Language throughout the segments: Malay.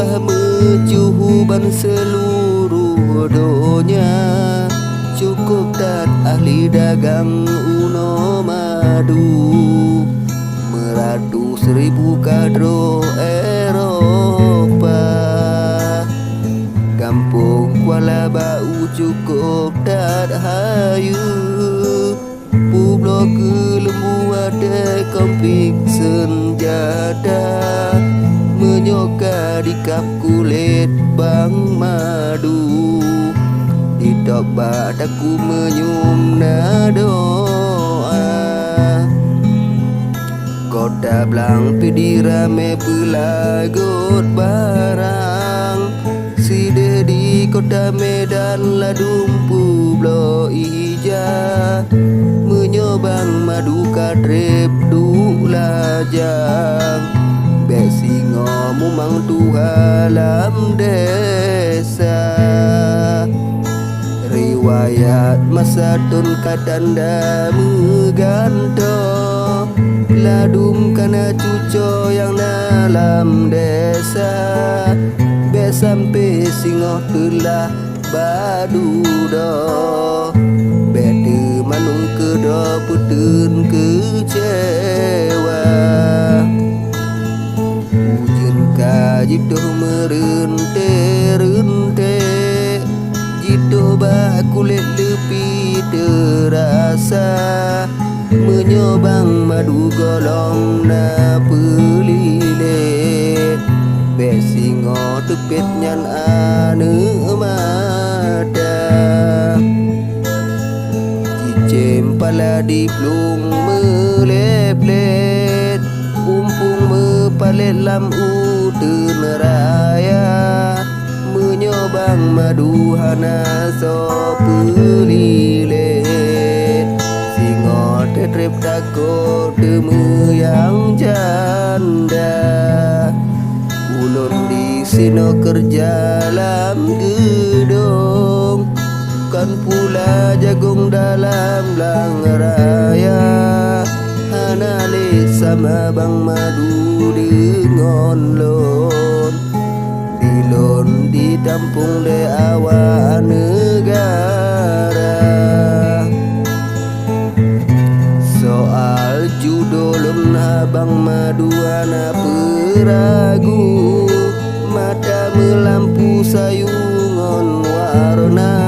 Wah mecuban seluruh dunia, cukup dan ahli dagang uno madu, meratu 1000 kadro Eropa. Kampung Kuala Bau cukup dan hayu, Pulau ke lembu ada kompik senjata, menyoka di kap kulit bang madu. Di tobat aku menyum doa, kota Blang pidi rame pelagut barang, side di kota Medan ladumpu blo ija, menyobang madu kadrep du lajang, besingo mumang tuhalam desa. Riwayat masa tun kadanda meganto, ladum kana cuco yang dalam desa, be sampai singoh telah badudo, bede manung kedo putun kecewa. Ujun kajitu merente-rente, jitu bak kulit lepi terasa, menyobang madu golong na pelile, besingo tepit nyan ane mata. Cicem pala di plung meleplet, umpung mepalet lam uten raya, menyobang madu hana so pelile, singo tetrep takut temu yang janda. Ulun di sino kerja lam gedong, kan pula jagung dalam Blang raya, hanale sama bang madu dengan lon, dilon di tampung de awak negara. Soal judulun abang madu ana peragu, mata melampu sayungon warna,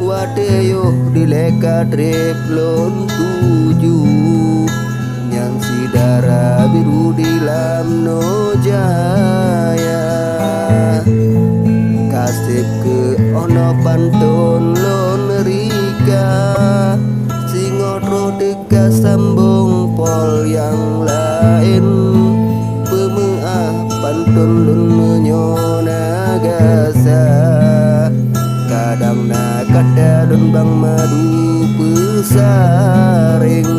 wadeyo dileka dreplon 7, yang sidara biru di lamno jaya, kasih ke ono pantun lon rika, singotro deka sambung pol yang lain, pemeah pantun lun menyona gasa, kadang na kada lun bang madu pesaring,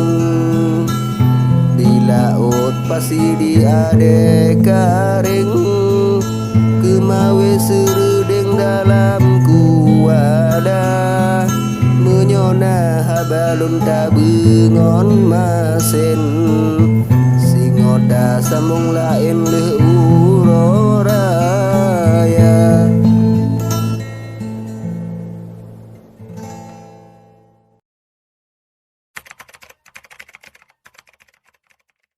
di laut pasti di ade karing, kemawe serudeng dalam kuada, menyona habalun tabengon masen, singoda sambung lain leh